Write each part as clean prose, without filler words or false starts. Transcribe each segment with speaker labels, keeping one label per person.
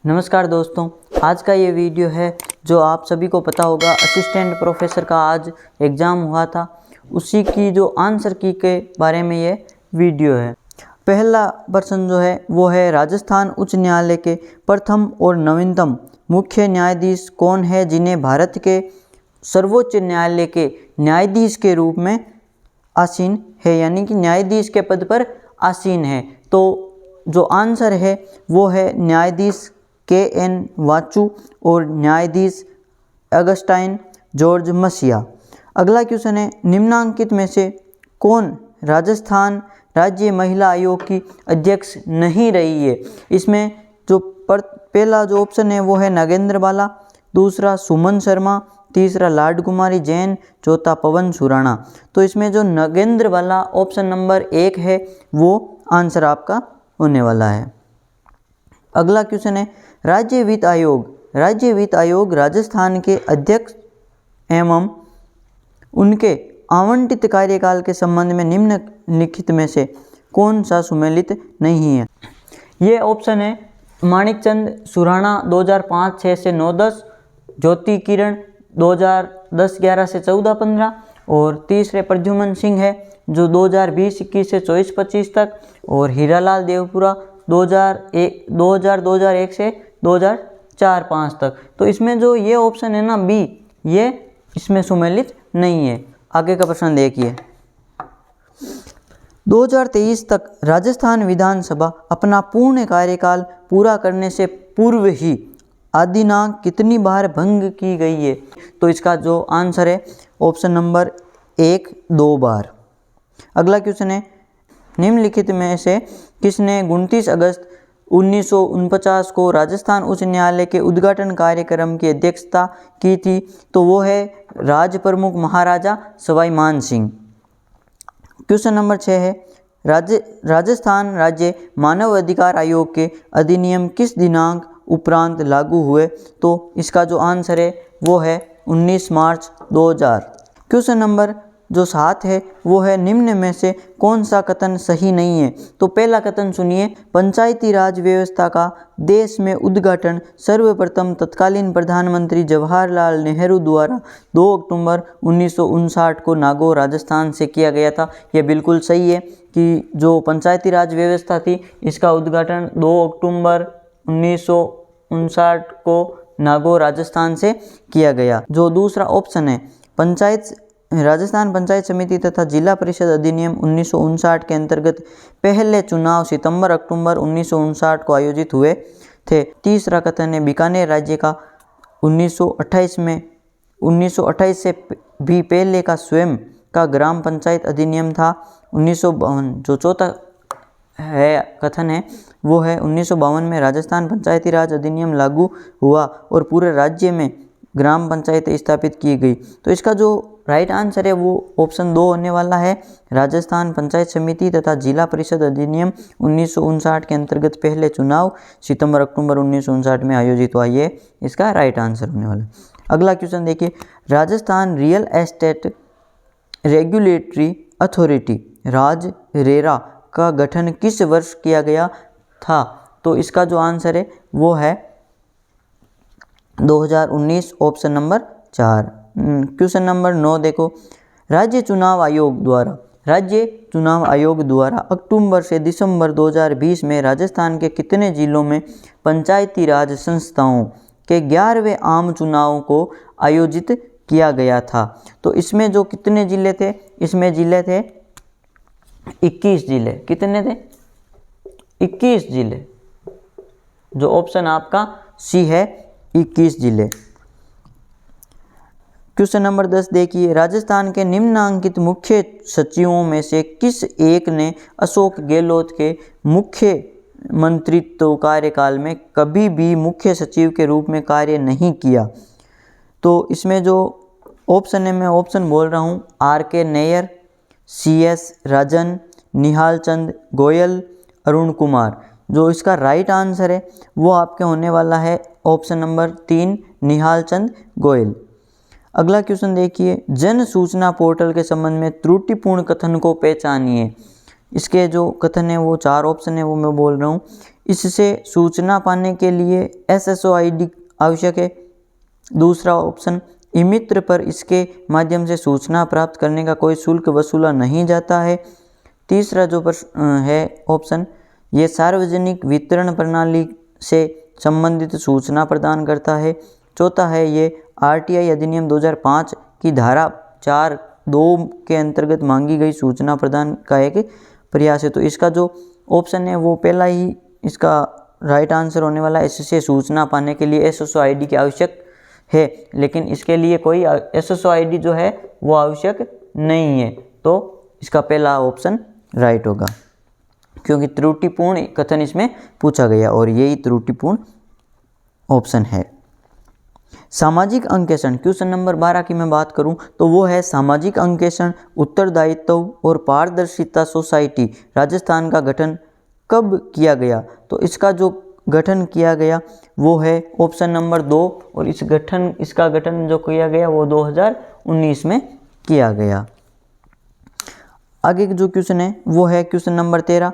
Speaker 1: नमस्कार दोस्तों, आज का ये वीडियो है जो आप सभी को पता होगा असिस्टेंट प्रोफेसर का आज एग्ज़ाम हुआ था, उसी की जो आंसर की के बारे में ये वीडियो है। पहला प्रश्न जो है वो है राजस्थान उच्च न्यायालय के प्रथम और नवीनतम मुख्य न्यायाधीश कौन है जिन्हें भारत के सर्वोच्च न्यायालय के न्यायाधीश के रूप में आसीन है, यानी कि न्यायाधीश के पद पर आसीन है। तो जो आंसर है वो है न्यायाधीश के.एन. वाचु और न्यायाधीश अगस्टाइन जॉर्ज मसिया। अगला क्वेश्चन है निम्नांकित में से कौन राजस्थान राज्य महिला आयोग की अध्यक्ष नहीं रही है। इसमें जो पहला जो ऑप्शन है वो है नागेंद्र बाला, दूसरा सुमन शर्मा, तीसरा लाड कुमारी जैन, चौथा पवन सुराणा। तो इसमें जो नागेंद्र बाला ऑप्शन नंबर 1 है वो आंसर आपका होने वाला है। अगला क्वेश्चन है राज्य वित्त आयोग राजस्थान के अध्यक्ष एवं उनके आवंटित कार्यकाल के संबंध में निम्नलिखित में से कौन सा सुमेलित नहीं है। ये ऑप्शन है माणिकचंद सुराणा 2005-6 से 9-10, ज्योति किरण 2010-11 से 14-15 और तीसरे प्रद्युमन सिंह है जो 2020-21 से 24-25 तक, और हीरालाल देवपुरा 2001 से 2004-5 तक। तो इसमें जो ये ऑप्शन है ना बी, ये इसमें सुमेलित नहीं है। आगे का प्रश्न देखिए 2023 तक राजस्थान विधानसभा अपना पूर्ण कार्यकाल पूरा करने से पूर्व ही अधिनांक कितनी बार भंग की गई है। तो इसका जो आंसर है ऑप्शन नंबर 1 2 बार। अगला क्वेश्चन है निम्नलिखित में से किसने 29 अगस्त 1949 को राजस्थान उच्च न्यायालय के उद्घाटन कार्यक्रम की अध्यक्षता की थी। तो वो है राज प्रमुख महाराजा सवाई मान सिंह। क्वेश्चन नंबर 6 है राजस्थान राज्य मानव अधिकार आयोग के अधिनियम किस दिनांक उपरांत लागू हुए। तो इसका जो आंसर है वो है 19 मार्च 2000। क्वेश्चन नंबर जो 7 है वो है निम्न में से कौन सा कथन सही नहीं है। तो पहला कथन सुनिए, पंचायती राज व्यवस्था का देश में उद्घाटन सर्वप्रथम तत्कालीन प्रधानमंत्री जवाहरलाल नेहरू द्वारा 2 अक्टूबर 1959 को नागौर राजस्थान से किया गया था। यह बिल्कुल सही है कि जो पंचायती राज व्यवस्था थी इसका उद्घाटन 2 अक्टूबर 1959 को नागौर राजस्थान से किया गया। जो दूसरा ऑप्शन है राजस्थान पंचायत समिति तथा जिला परिषद अधिनियम 1959 के अंतर्गत पहले चुनाव सितंबर-अक्टूबर 1959 को आयोजित हुए थे। तीसरा कथन है बीकानेर राज्य का 1928 से भी पहले का स्वयं का ग्राम पंचायत अधिनियम था 1952। जो चौथा है कथन है वो है 1952 में राजस्थान पंचायती राज अधिनियम लागू हुआ और पूरे राज्य में ग्राम पंचायत स्थापित की गई। तो इसका जो राइट आंसर है वो ऑप्शन 2 होने वाला है। राजस्थान पंचायत समिति तथा जिला परिषद अधिनियम 1959 के अंतर्गत पहले चुनाव सितंबर-अक्टूबर 1959 में आयोजित हुआ, ये इसका राइट आंसर होने वाला है। अगला क्वेश्चन देखिए Rajasthan real estate regulatory authority Raj RERA का गठन किस वर्ष किया गया था। तो इसका जो आंसर है वो है 2019 ऑप्शन नंबर 4। क्वेश्चन नंबर 9 देखो राज्य चुनाव आयोग द्वारा अक्टूबर से दिसंबर 2020 में राजस्थान के कितने जिलों में पंचायती राज संस्थाओं के 11वें आम चुनाव को आयोजित किया गया था। तो इसमें जो कितने जिले थे, इसमें जिले थे 21 जिले। कितने थे? 21 जिले। जो ऑप्शन आपका सी है 21 जिले। क्वेश्चन नंबर 10 देखिए राजस्थान के निम्नांकित मुख्य सचिवों में से किस एक ने अशोक गहलोत के मुख्य मंत्रित्व कार्यकाल में कभी भी मुख्य सचिव के रूप में कार्य नहीं किया। तो इसमें जो ऑप्शन है मैं ऑप्शन बोल रहा हूँ R.K. नैयर, C.S. राजन, निहाल चंद गोयल, अरुण कुमार। जो इसका राइट आंसर है वो आपके होने वाला है ऑप्शन नंबर 3 निहाल चंद गोयल। अगला क्वेश्चन देखिए जन सूचना पोर्टल के संबंध में त्रुटिपूर्ण कथन को पहचानिए। इसके जो कथन है वो 4 ऑप्शन है वो मैं बोल रहा हूँ। इससे सूचना पाने के लिए SSO-ID आवश्यक है। दूसरा ऑप्शन, ई-मित्र पर इसके माध्यम से सूचना प्राप्त करने का कोई शुल्क वसूला नहीं जाता है। तीसरा जो प्रश्न है ऑप्शन, ये सार्वजनिक वितरण प्रणाली से संबंधित सूचना प्रदान करता है। चौथा है, ये RTI अधिनियम 2005 की धारा 4(2) के अंतर्गत मांगी गई सूचना प्रदान का एक प्रयास है। तो इसका जो ऑप्शन है वो पहला ही इसका राइट आंसर होने वाला है। इससे सूचना पाने के लिए SSO-ID की आवश्यक है, लेकिन इसके लिए कोई SSO-ID जो है वो आवश्यक नहीं है। तो इसका पहला ऑप्शन राइट होगा, क्योंकि त्रुटिपूर्ण कथन इसमें पूछा गया और यही त्रुटिपूर्ण ऑप्शन है। सामाजिक अंकेक्षण, क्वेश्चन नंबर 12 की मैं बात करूं तो वो है सामाजिक अंकेक्षण, उत्तरदायित्व और पारदर्शिता सोसाइटी राजस्थान का गठन कब किया गया। तो इसका जो गठन किया गया वो है ऑप्शन नंबर 2 और इसका गठन जो किया गया वो 2019 में किया गया। आगे जो क्वेश्चन है वो है क्वेश्चन नंबर 13,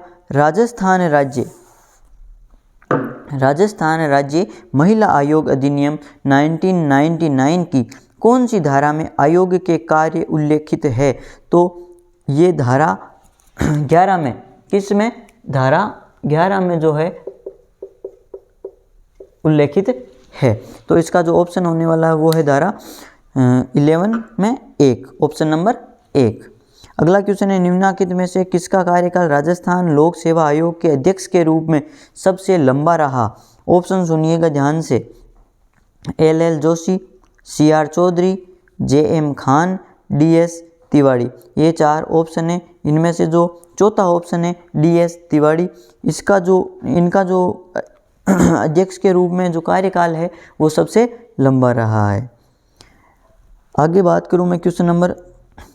Speaker 1: राजस्थान राज्य महिला आयोग अधिनियम 1999 की कौन सी धारा में आयोग के कार्य उल्लेखित है। तो ये धारा 11 में, किस में, धारा 11 में जो है उल्लेखित है। तो इसका जो ऑप्शन होने वाला है वो है धारा 11 में 1, ऑप्शन नंबर 1। अगला क्वेश्चन है, निम्नलिखित में से किसका कार्यकाल राजस्थान लोक सेवा आयोग के अध्यक्ष के रूप में सबसे लंबा रहा। ऑप्शन सुनिएगा ध्यान से, LL Joshi, CR Chaudhary, JM Khan, DS Tiwari. ये 4 ऑप्शन है। इनमें से जो चौथा ऑप्शन है DS तिवारी, इनका जो अध्यक्ष के रूप में जो कार्यकाल है वो सबसे लंबा रहा है। आगे बात करूं मैं क्वेश्चन नंबर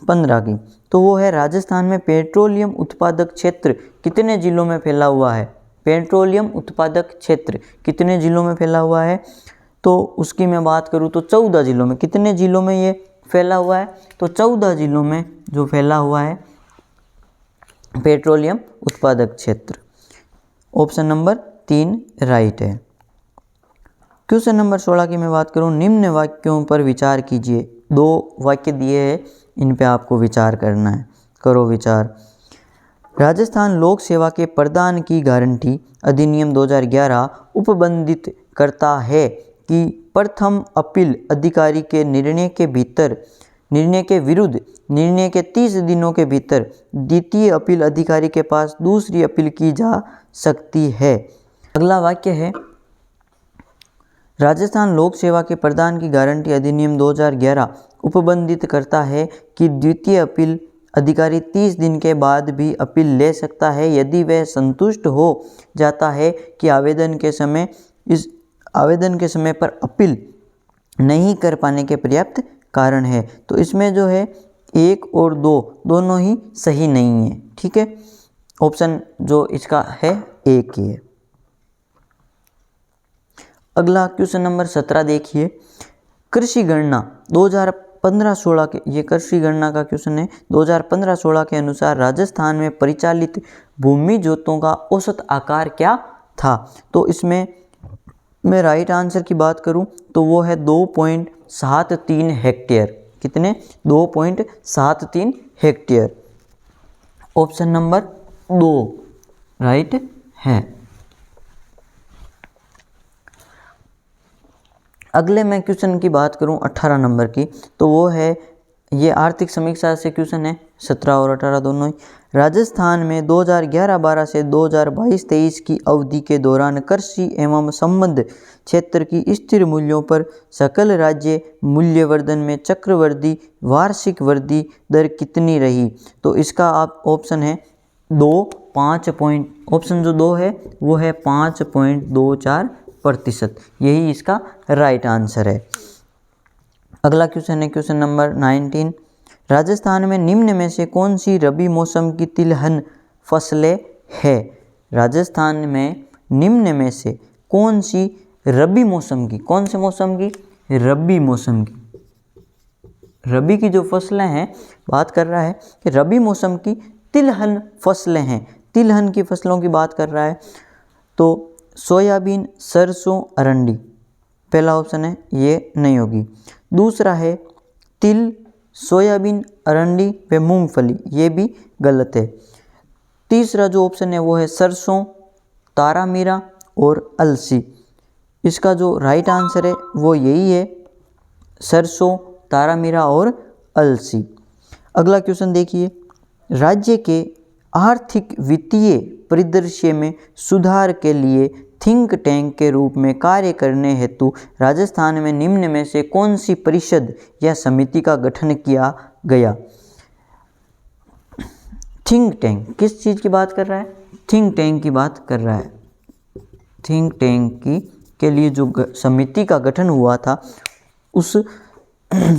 Speaker 1: 15 की, तो वो है राजस्थान में पेट्रोलियम उत्पादक क्षेत्र कितने जिलों में फैला हुआ है। पेट्रोलियम उत्पादक क्षेत्र कितने जिलों में फैला हुआ है, तो उसकी मैं बात करूं तो 14 जिलों में। कितने जिलों में ये फैला हुआ है, तो 14 जिलों में जो फैला हुआ है पेट्रोलियम उत्पादक क्षेत्र। ऑप्शन नंबर 3 राइट है। क्वेश्चन नंबर 16 की मैं बात करूं, निम्न वाक्यों पर विचार कीजिए। 2 वाक्य दिए हैं, इन पे आपको विचार करना है, करो विचार। राजस्थान लोक सेवा के प्रदान की गारंटी अधिनियम 2011 उपबंधित करता है कि प्रथम अपील अधिकारी के निर्णय के विरुद्ध निर्णय के 30 दिनों के भीतर द्वितीय अपील अधिकारी के पास दूसरी अपील की जा सकती है। अगला वाक्य है, राजस्थान लोक सेवा के प्रदान की गारंटी अधिनियम 2011 उपबंधित करता है कि द्वितीय अपील अधिकारी 30 दिन के बाद भी अपील ले सकता है यदि वह संतुष्ट हो जाता है कि आवेदन के समय पर अपील नहीं कर पाने के पर्याप्त कारण है। तो इसमें जो है 1 और 2 दोनों ही सही नहीं है, ठीक है। ऑप्शन जो इसका है 1 ही है। अगला क्वेश्चन नंबर 17 देखिए, कृषि गणना 2015-16 के, ये कृषि गणना का क्वेश्चन है। 2015-16 के अनुसार राजस्थान में परिचालित भूमि जोतों का औसत आकार क्या था। तो इसमें मैं राइट आंसर की बात करूं तो वो है 2.73 हेक्टेयर। कितने? 2.73 हेक्टेयर। ऑप्शन नंबर 2 राइट है। अगले मैं क्वेश्चन की बात करूं 18 नंबर की, तो वो है, ये आर्थिक समीक्षा से क्वेश्चन है, 17 और 18 दोनों ही। राजस्थान में 2011-12 से 2022-23 की अवधि के दौरान कृषि एवं संबद्ध क्षेत्र की स्थिर मूल्यों पर सकल राज्य मूल्यवर्धन में चक्रवृद्धि वार्षिक वृद्धि दर कितनी रही। तो इसका आप ऑप्शन है 5 ऑप्शन जो 2 है वो है 5.24%। यही इसका राइट आंसर है। अगला क्वेश्चन है क्वेश्चन नंबर 19, राजस्थान में निम्न में से कौन सी रबी मौसम की तिलहन फसलें है। राजस्थान में निम्न में से कौन सी रबी मौसम की, कौन से मौसम की, रबी मौसम की, रबी की जो फसलें हैं, बात कर रहा है कि रबी मौसम की तिलहन फसलें हैं, तिलहन की फसलों की बात कर रहा है। तो सोयाबीन, सरसों, अरंडी। पहला ऑप्शन है ये नहीं होगी। दूसरा है तिल, सोयाबीन, अरंडी व मूंगफली, ये भी गलत है। तीसरा जो ऑप्शन है वो है सरसों, तारामीरा और अलसी। इसका जो राइट आंसर है वो यही है, सरसों, तारामीरा और अलसी। अगला क्वेश्चन देखिए, राज्य के आर्थिक वित्तीय परिदृश्य में सुधार के लिए थिंक टैंक के रूप में कार्य करने हेतु राजस्थान में निम्न में से कौन सी परिषद या समिति का गठन किया गया। थिंक टैंक किस चीज़ की बात कर रहा है? थिंक टैंक की बात कर रहा है। थिंक टैंक के लिए जो समिति का गठन हुआ था उस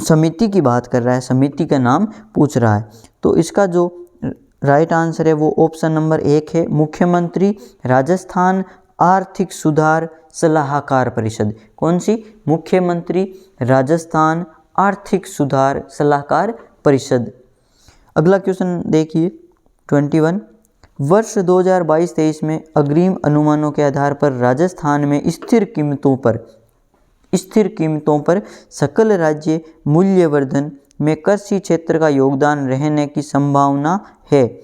Speaker 1: समिति की बात कर रहा है, समिति का नाम पूछ रहा है। तो इसका जो राइट आंसर है वो ऑप्शन नंबर 1 है, मुख्यमंत्री राजस्थान आर्थिक सुधार सलाहकार परिषद। कौन सी? मुख्यमंत्री राजस्थान आर्थिक सुधार सलाहकार परिषद। अगला क्वेश्चन देखिए 21, वर्ष 2022-23 में अग्रिम अनुमानों के आधार पर राजस्थान में स्थिर कीमतों पर सकल राज्य मूल्यवर्धन में कृषि क्षेत्र का योगदान रहने की संभावना है।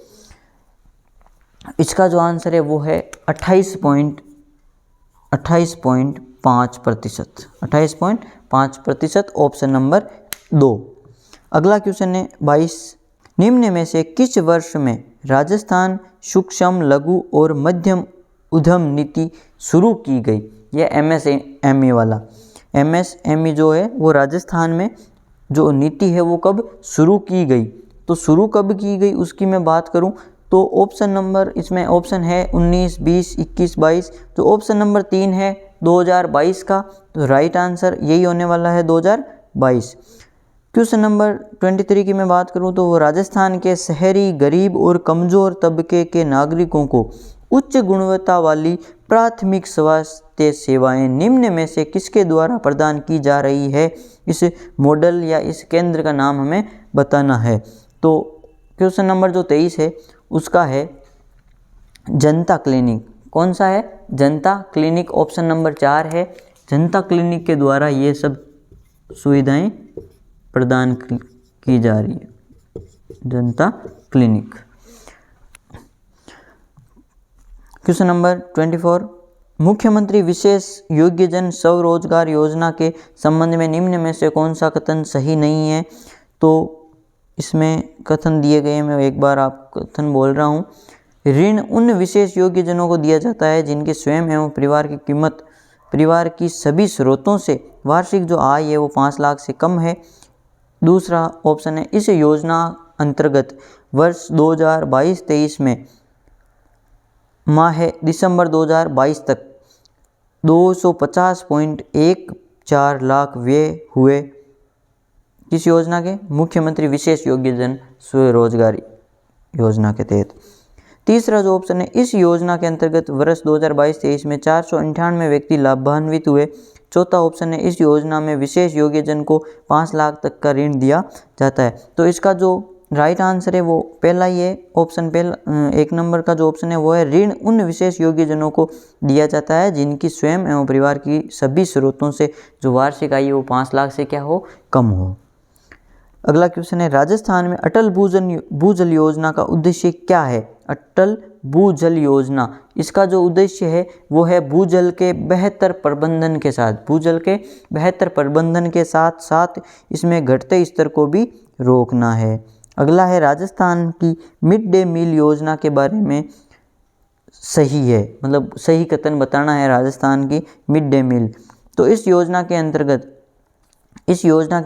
Speaker 1: इसका जो आंसर है वो है 28.5%। 28.5%, ऑप्शन नंबर 2। अगला क्वेश्चन है 22, निम्न में से किस वर्ष में राजस्थान सूक्ष्म लघु और मध्यम उद्यम नीति शुरू की गई? यह MSME वाला, MSME जो है वो राजस्थान में जो नीति है वो कब शुरू की गई? तो शुरू कब की गई उसकी मैं बात करूं तो ऑप्शन नंबर, इसमें ऑप्शन है 19, 20, 21, 22। तो ऑप्शन नंबर 3 है 2022 का, तो राइट आंसर यही होने वाला है 2022। क्वेश्चन नंबर 23 की मैं बात करूं तो वो राजस्थान के शहरी गरीब और कमज़ोर तबके के नागरिकों को उच्च गुणवत्ता वाली प्राथमिक स्वास्थ्य सेवाएं निम्न में से किसके द्वारा प्रदान की जा रही है? इस मॉडल या इस केंद्र का नाम हमें बताना है। तो क्वेश्चन नंबर जो 23 है उसका है जनता क्लिनिक। कौन सा है? जनता क्लिनिक। ऑप्शन नंबर 4 है, जनता क्लिनिक के द्वारा ये सब सुविधाएं प्रदान की जा रही है, जनता क्लिनिक। क्वेश्चन नंबर 24, मुख्यमंत्री विशेष योग्यजन स्वरोजगार योजना के संबंध में निम्न में से कौन सा कथन सही नहीं है? तो इसमें कथन दिए गए, मैं एक बार आप कथन बोल रहा हूँ। ऋण उन विशेष योग्यजनों को दिया जाता है जिनके स्वयं एवं परिवार की सभी स्रोतों से वार्षिक जो आय है वो 5 लाख से कम है। दूसरा ऑप्शन है, इस योजना अंतर्गत वर्ष 2022-23 में माह दिसंबर 2022 तक 250.14 लाख व्यय हुए किस योजना के? मुख्यमंत्री विशेष योग्यजन स्वरोजगार योजना के तहत। तीसरा जो ऑप्शन है, इस योजना के अंतर्गत वर्ष 2022-23 में 498 व्यक्ति लाभान्वित हुए। चौथा ऑप्शन है, इस योजना में विशेष योग्यजन को 5 लाख तक का ऋण दिया जाता है। तो इसका जो राइट आंसर है वो पहला ही है, ऑप्शन पहला 1 नंबर का जो ऑप्शन है वो है, ऋण उन विशेष योग्यजनों को दिया जाता है जिनकी स्वयं एवं परिवार की सभी स्रोतों से जो वार्षिक आय वो 5 लाख से क्या हो? कम हो। अगला क्वेश्चन है, राजस्थान में अटल भूजल योजना का उद्देश्य क्या है? अटल भूजल योजना, इसका जो उद्देश्य है वो है भूजल के बेहतर प्रबंधन के साथ साथ इसमें घटते स्तर को भी रोकना है। अगला है, राजस्थान की मिड डे मील योजना के बारे में सही है, मतलब सही कथन बताना है राजस्थान की मिड डे मील। तो इस योजना के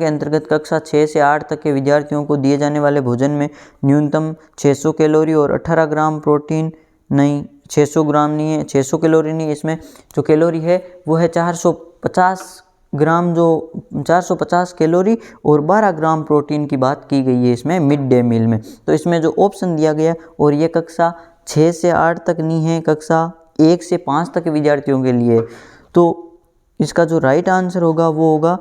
Speaker 1: अंतर्गत कक्षा 6 से 8 तक के विद्यार्थियों को दिए जाने वाले भोजन में न्यूनतम 600 कैलोरी और 18 ग्राम प्रोटीन, नहीं 600 ग्राम नहीं है, 600 कैलोरी नहीं, इसमें जो कैलोरी है वो है 450 ग्राम, जो 450 कैलोरी और 12 ग्राम प्रोटीन की बात की गई है इसमें मिड डे मील में। तो इसमें जो ऑप्शन दिया गया और ये कक्षा 6 से 8 तक नहीं है, कक्षा 1 से 5 तक के विद्यार्थियों के लिए। तो इसका जो राइट आंसर होगा वो होगा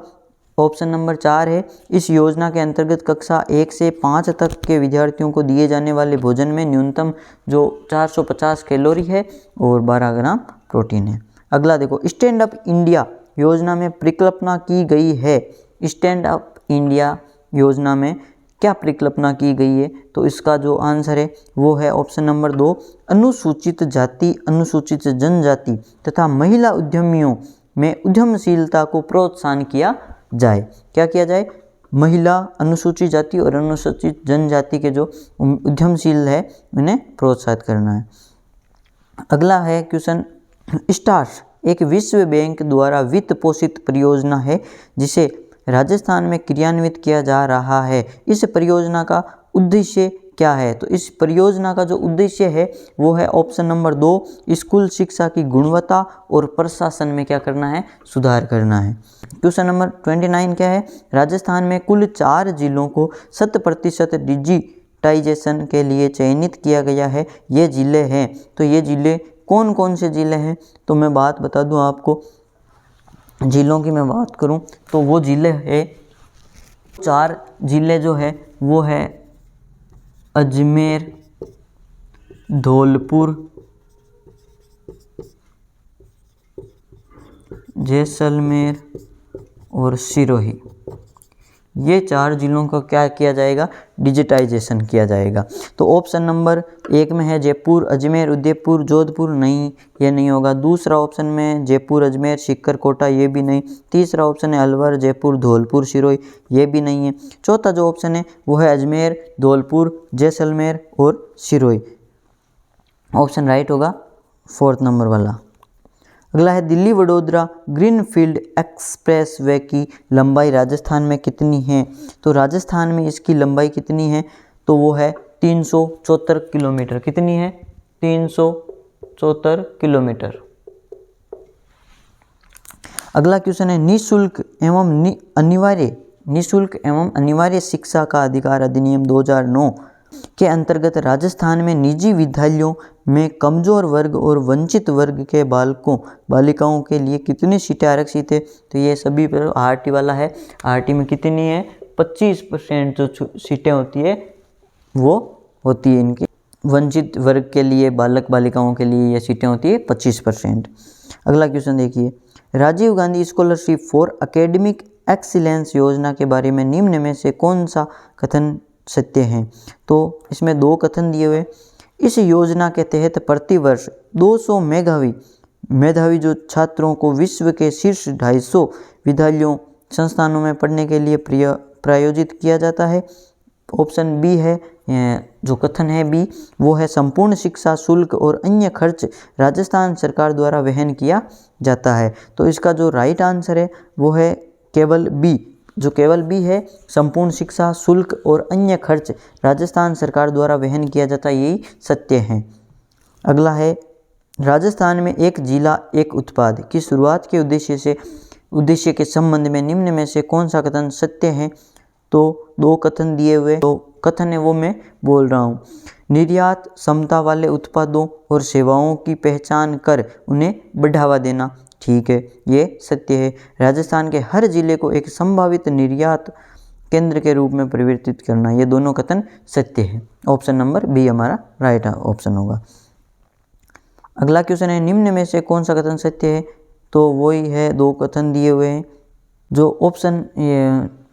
Speaker 1: ऑप्शन नंबर 4 है, इस योजना के अंतर्गत कक्षा 1 से 5 तक के विद्यार्थियों को दिए जाने वाले भोजन में न्यूनतम जो 450 कैलोरी है और 12 ग्राम प्रोटीन है। अगला देखो, स्टैंड अप इंडिया योजना में परिकल्पना की गई है। स्टैंड अप इंडिया योजना में क्या परिकल्पना की गई है? तो इसका जो आंसर है वो है ऑप्शन नंबर 2, अनुसूचित जाति, अनुसूचित जनजाति तथा महिला उद्यमियों में उद्यमशीलता को प्रोत्साहन किया जाए। क्या किया जाए? महिला, अनुसूचित जाति और अनुसूचित जनजाति के जो उद्यमशील है उन्हें प्रोत्साहित करना है। अगला है क्वेश्चन, स्टार्स एक विश्व बैंक द्वारा वित्त पोषित परियोजना है जिसे राजस्थान में क्रियान्वित किया जा रहा है। इस परियोजना का उद्देश्य क्या है? तो इस परियोजना का जो उद्देश्य है वो है ऑप्शन नंबर 2, स्कूल शिक्षा की गुणवत्ता और प्रशासन में क्या करना है? सुधार करना है। क्वेश्चन नंबर 29 क्या है? राजस्थान में कुल 4 जिलों को 100% डिजिटाइजेशन के लिए चयनित किया गया है। ये जिले हैं, तो ये जिले कौन कौन से जिले हैं? तो मैं बात बता दूं आपको, जिलों की मैं बात करूं तो वो जिले है, 4 जिले जो है वो है अजमेर, धौलपुर, जैसलमेर और सिरोही। ये 4 जिलों का क्या किया जाएगा? डिजिटाइजेशन किया जाएगा। तो ऑप्शन नंबर 1 में है जयपुर, अजमेर, उदयपुर, जोधपुर, नहीं ये नहीं होगा। दूसरा ऑप्शन में जयपुर, अजमेर, सीकर, कोटा, ये भी नहीं। तीसरा ऑप्शन है अलवर, जयपुर, धौलपुर, सिरोही, ये भी नहीं है। चौथा जो ऑप्शन है वो है अजमेर, धौलपुर, जैसलमेर और सिरोही। ऑप्शन राइट होगा 4th नंबर वाला। अगला है Delhi Vadodara greenfield express way की लंबाई राजस्थान में कितनी है? तो राजस्थान में इसकी लंबाई कितनी है? तो वो है 374 किलोमीटर। कितनी है? 374 किलोमीटर। अगला क्वेश्चन है निःशुल्क एवं अनिवार्य शिक्षा का अधिकार अधिनियम 2009 के अंतर्गत राजस्थान में निजी विद्यालयों में कमजोर वर्ग और वंचित वर्ग के बालिकाओं के लिए कितनी सीटें आरक्षित है? तो ये सभी पर आरटी वाला है। आरटी में कितनी है? 25% जो सीटें होती है वो होती है इनकी। वंचित वर्ग के लिए, बालक बालिकाओं के लिए ये सीटें होती है 25%। अगला क्वेश्चन देखिए, Rajiv Gandhi scholarship for academic excellence योजना के बारे में निम्न में से कौन सा कथन सत्य हैं? तो इसमें 2 कथन दिए हुए। इस योजना के तहत प्रतिवर्ष 200 मेधावी जो छात्रों को विश्व के शीर्ष 250 विद्यालयों संस्थानों में पढ़ने के लिए प्रायोजित किया जाता है। ऑप्शन बी है, जो कथन है बी, वो है संपूर्ण शिक्षा शुल्क और अन्य खर्च राजस्थान सरकार द्वारा वहन किया जाता है। तो इसका जो राइट आंसर है वो है केवल बी। जो केवल बी है, संपूर्ण शिक्षा शुल्क और अन्य खर्च राजस्थान सरकार द्वारा वहन किया जाता है, यही सत्य है। अगला है राजस्थान में एक जिला एक उत्पाद की शुरुआत के उद्देश्य के संबंध में निम्न में से कौन सा कथन सत्य है? तो 2 कथन दिए हुए, तो कथन है वो मैं बोल रहा हूँ। निर्यात क्षमता वाले उत्पादों और सेवाओं की पहचान कर उन्हें बढ़ावा देना, ठीक है, ये सत्य है। राजस्थान के हर जिले को एक संभावित निर्यात केंद्र के रूप में परिवर्तित करना, ये दोनों कथन सत्य है। ऑप्शन नंबर बी हमारा राइट ऑप्शन होगा। अगला क्वेश्चन है निम्न में से कौन सा कथन सत्य है? तो वही है, 2 कथन दिए हुए हैं।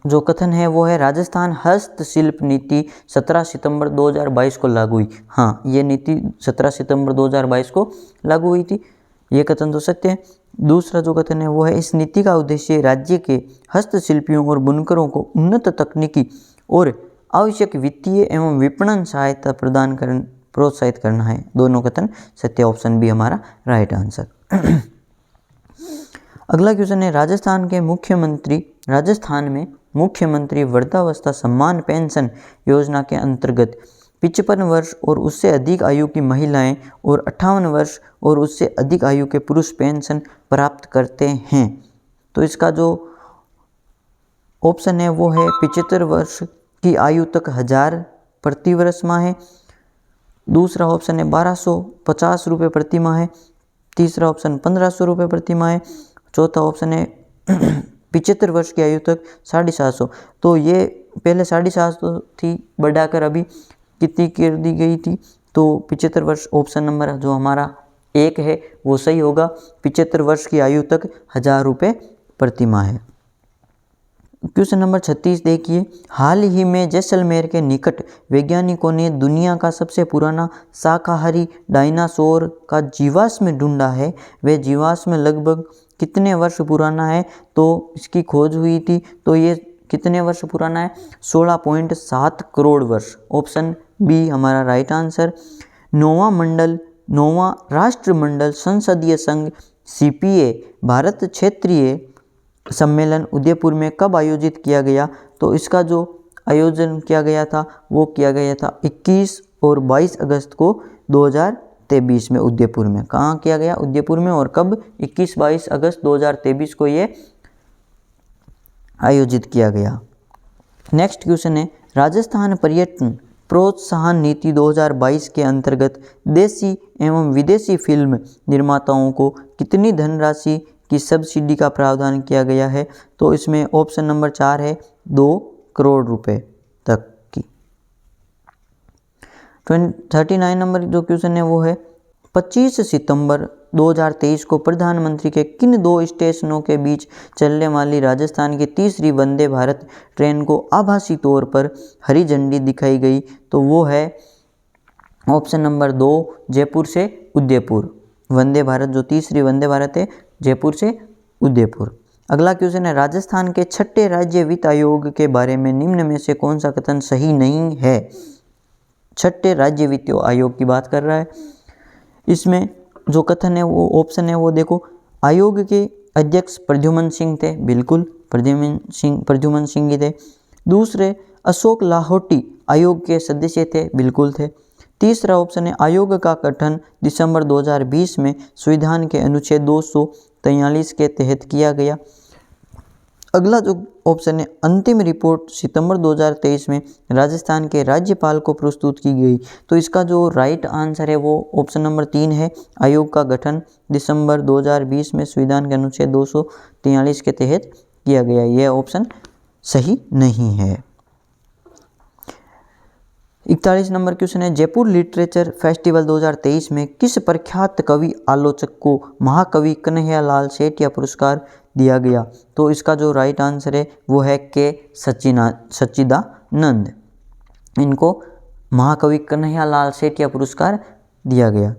Speaker 1: जो कथन है वो है राजस्थान हस्तशिल्प नीति 17 सितंबर 2022 को लागू हुई। हाँ, ये नीति 17 सितंबर 2022 को लागू हुई थी, ये कथन तो सत्य है। दूसरा जो कथन है वो है इस नीति का उद्देश्य राज्य के हस्तशिल्पियों और बुनकरों को उन्नत तकनीकी और आवश्यक वित्तीय एवं विपणन सहायता प्रदान कर प्रोत्साहित करना है। दोनों कथन सत्य, ऑप्शन बी हमारा राइट आंसर। अगला क्वेश्चन है राजस्थान में मुख्यमंत्री वृद्धावस्था सम्मान पेंशन योजना के अंतर्गत 55 वर्ष और उससे अधिक आयु की महिलाएं और 58 वर्ष और उससे अधिक आयु के पुरुष पेंशन प्राप्त करते हैं। तो इसका जो ऑप्शन है वो है 75 वर्ष की आयु तक 1000 प्रति वर्ष माह है। दूसरा ऑप्शन है 1250 रुपये प्रति माह है। तीसरा ऑप्शन 1500 रुपये प्रति माह है। चौथा ऑप्शन है 75 वर्ष की आयु तक 750। तो ये पहले 750 थी, बढ़ाकर अभी कितनी कर दी गई थी? तो 75 वर्ष, ऑप्शन नंबर जो हमारा एक है वो सही होगा। 75 वर्ष की आयु तक 1000 रुपये प्रतिमाह है। क्वेश्चन नंबर 36 देखिए, हाल ही में जैसलमेर के निकट वैज्ञानिकों ने दुनिया का सबसे पुराना शाकाहारी डायनासोर का जीवाश्म ढूंढा है। वह जीवाश्म लगभग कितने वर्ष पुराना है? तो इसकी खोज हुई थी, तो ये कितने वर्ष पुराना है? 16.7 करोड़ वर्ष। ऑप्शन बी हमारा राइट आंसर। नौवां राष्ट्रमंडल संसदीय संघ CPA भारत क्षेत्रीय सम्मेलन उदयपुर में कब आयोजित किया गया? तो इसका जो आयोजन किया गया था वो किया गया था 21 और 22 अगस्त को 2023 में उदयपुर में। कहाँ किया गया? उदयपुर में। और कब? 21-22 अगस्त 2023 को ये आयोजित किया गया। नेक्स्ट क्वेश्चन है, राजस्थान पर्यटन प्रोत्साहन नीति 2022 के अंतर्गत देशी एवं विदेशी फिल्म निर्माताओं को कितनी धनराशि की सब्सिडी का प्रावधान किया गया है? तो इसमें ऑप्शन नंबर 4 है 2 करोड़ रुपए तक की। 39 नंबर जो क्वेश्चन है वो है, 25 सितंबर 2023 को प्रधानमंत्री के किन 2 स्टेशनों के बीच चलने वाली राजस्थान की तीसरी वंदे भारत ट्रेन को आभासी तौर पर हरी झंडी दिखाई गई? तो वो है ऑप्शन नंबर 2 जयपुर से उदयपुर। वंदे भारत जो तीसरी वंदे भारत है जयपुर से उदयपुर। अगला क्वेश्चन है, राजस्थान के 6ठे राज्य वित्त आयोग के बारे में निम्न में से कौन सा कथन सही नहीं है? 6ठे राज्य वित्त आयोग की बात कर रहा है। इसमें जो कथन है वो ऑप्शन है वो देखो, आयोग के अध्यक्ष प्रद्युमन सिंह थे, बिल्कुल प्रद्युमन सिंह ही थे। दूसरे अशोक लाहोटी आयोग के सदस्य थे, बिल्कुल थे। तीसरा ऑप्शन है, आयोग का गठन दिसंबर 2020 में संविधान के अनुच्छेद 243 के तहत किया गया। अगला जो ऑप्शन है, अंतिम रिपोर्ट सितंबर 2023 में राजस्थान के राज्यपाल को प्रस्तुत की गई। तो इसका जो राइट आंसर है वो ऑप्शन नंबर 3 है, आयोग का गठन दिसंबर 2020 में संविधान के अनुच्छेद 243 के तहत किया गया। यह ऑप्शन सही नहीं है। 41 नंबर क्वेश्चन है, जयपुर लिटरेचर फेस्टिवल 2023 में किस प्रख्यात कवि आलोचक को महाकवि कन्हैयालाल सेठिया पुरस्कार दिया गया? तो इसका जो राइट आंसर है वो है के सच्चिदानंद। इनको महाकवि कन्हैयालाल सेठिया पुरस्कार दिया गया।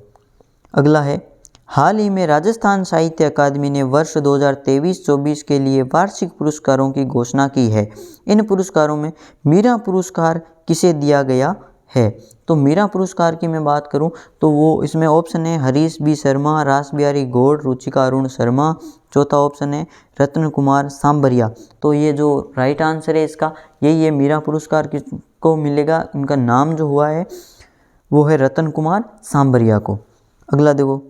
Speaker 1: अगला है, हाल ही में राजस्थान साहित्य अकादमी ने वर्ष 2023-24 के लिए वार्षिक पुरस्कारों की घोषणा की है। इन पुरस्कारों में मीरा पुरस्कार किसे दिया गया है? तो मीरा पुरस्कार की मैं बात करूं तो वो इसमें ऑप्शन है हरीश बी शर्मा, रास बिहारी गौड़, रुचिका अरुण शर्मा। चौथा ऑप्शन है रत्न कुमार सांबरिया। तो ये जो राइट आंसर है इसका यही है, मीरा पुरस्कार किसको मिलेगा? इनका नाम जो हुआ है वो है रत्न कुमार सांबरिया को। अगला देखो,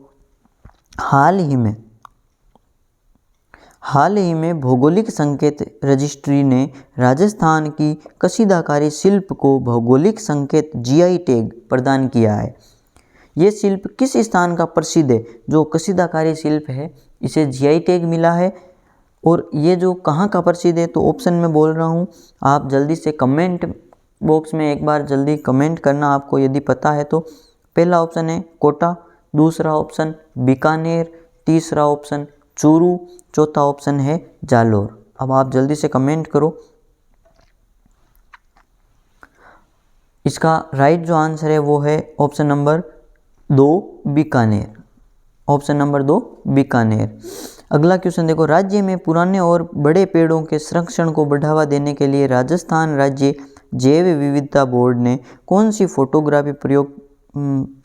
Speaker 1: हाल ही में भौगोलिक संकेत रजिस्ट्री ने राजस्थान की कसीदाकारी शिल्प को भौगोलिक संकेत GI टैग प्रदान किया है। ये शिल्प किस स्थान का प्रसिद्ध है? जो कसीदाकारी शिल्प है इसे GI टैग मिला है। और ये जो कहाँ का प्रसिद्ध है? तो ऑप्शन में बोल रहा हूँ, आप जल्दी से कमेंट बॉक्स में एक बार जल्दी कमेंट करना आपको यदि पता है तो। पहला ऑप्शन है कोटा, दूसरा ऑप्शन बीकानेर, तीसरा ऑप्शन चूरू, चौथा ऑप्शन है जालोर। अब आप जल्दी से कमेंट करो। इसका राइट जो आंसर है वो है option number 2 Bikaner. Option number 2 Bikaner. अगला क्वेश्चन देखो, राज्य में पुराने और बड़े पेड़ों के संरक्षण को बढ़ावा देने के लिए राजस्थान राज्य जैव विविधता बोर्ड ने कौन सी फोटोग्राफी